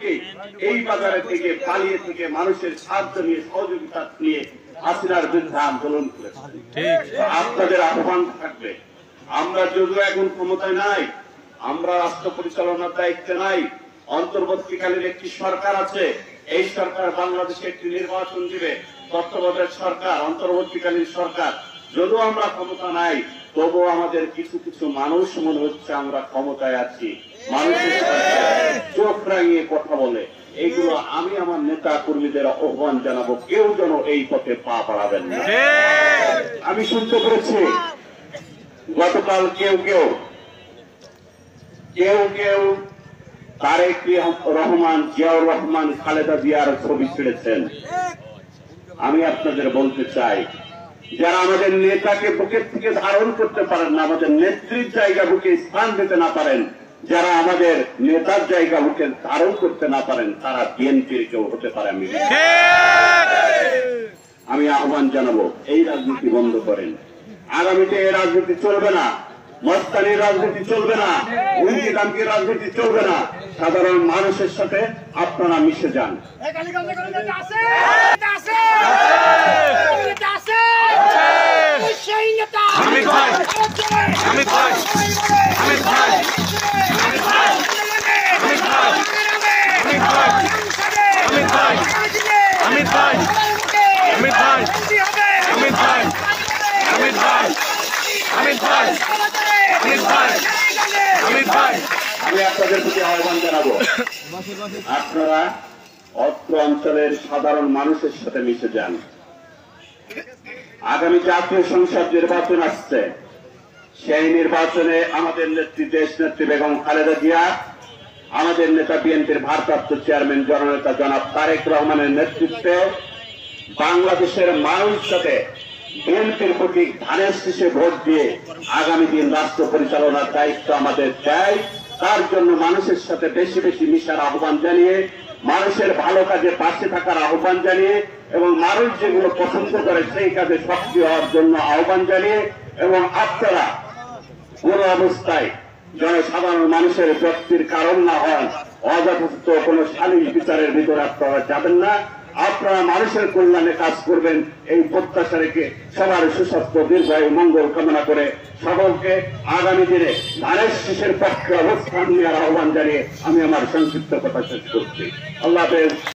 থেকে এই বাজারে থেকে পালিয়ে থেকে মানুষের সাহায্য নিয়ে সহযোগিতা নিয়ে হাসিনার বিরুদ্ধে আন্দোলন করেছে। আপনাদের আহ্বান থাকবে, আমরা যদিও এখন ক্ষমতায় নাই, আমরা রাষ্ট্র পরিচালনার দায়িত্বে নাই, অন্তর্বর্তীকালীন একটি সরকার আছে, এই সরকার বাংলাদেশে একটি নির্বাচন দিবে, তত্ত্বাবধায়ক সরকার, অন্তর্বর্তীকালীন সরকার। যদিও আমরা ক্ষমতা নাই, তবুও আমাদের কিছু কিছু মানুষ মনে হচ্ছে আমরা ক্ষমতায় আছি, মানুষের সাথে চোখ রাঙিয়ে কথা বলে। এইগুলো আমি আমার নেতা কর্মীদের আহ্বান জানাবো, কেউ যেন এই পথে পা বাড়াবেন না। আমি শুনতে পেরেছি গতকাল কেউ তারেক রহমান, জিয়াউর রহমান, খালেদা জিয়ার ছবি ছেড়েছেন। আমি আপনাদের বলতে চাই, যারা আমাদের নেতাকে বুকের থেকে ধারণ করতে পারেন না, আমাদের নেত্রীর জায়গা বুকে স্থান দিতে না পারেন, যারা আমাদের নেতার জায়গা বুকে ধারণ করতে না পারেন, তারা বিএনপির কেউ হতে পারে। আমি আহ্বান জানাবো, এই রাজনীতি বন্ধ করেন। আগামীতে এই রাজনীতি চলবে না, মস্তানির রাজনীতি চলবে না, হুমকি দামকির রাজনীতি চলবে না। সাধারণ মানুষের সাথে আপনারা মিশে যান। আমি আপনাদের প্রতি আহ্বান জানাবো, আপনারা অত্র অঞ্চলের সাধারণ মানুষের সাথে মিশে যান। আগামী জাতীয় সংসদ নির্বাচন আসছে, সেই নির্বাচনে আমাদের নেত্রী, দেশ নেত্রী বেগম খালেদা জিয়া, আমাদের নেতা বিএনপির ভারপ্রাপ্ত চেয়ারম্যান জননেতা জনাব তারেক রহমানের নেতৃত্বে বাংলাদেশের মানুষ সাথে বিএনপির প্রতি ধানের শীষে ভোট দিয়ে আগামী দিন রাষ্ট্র পরিচালনার দায়িত্ব আমাদের দেয়। তার জন্য মানুষের সাথে বেশি বেশি মিশার আহ্বান জানিয়ে, মানুষের ভালো কাজে পাশে থাকার আহ্বান জানিয়ে এবং মানুষ যেগুলো পছন্দ করে সেই কাজে সক্রিয় হওয়ার জন্য আহ্বান জানিয়ে, এবং আপনারা কোন অবস্থায় জনসাধারণ মানুষের ব্যক্তির কারণ না হন, অযথার্থ কোন সালিশ বিচারের ভিতরে আপনারা যাবেন না। আপনারা মানুষের কল্যাণে কাজ করবেন, এই প্রত্যাশা রেখে সবার সুস্বাস্থ্য, দীর্ঘায়ু, মঙ্গল কামনা করে সকলকে আগামী দিনে ধানের শীষের পক্ষে অবস্থান নেওয়ার আহ্বান জানিয়ে আমি আমার সংক্ষিপ্ত কথা শেষ করছি। আল্লাহ হাফেজ।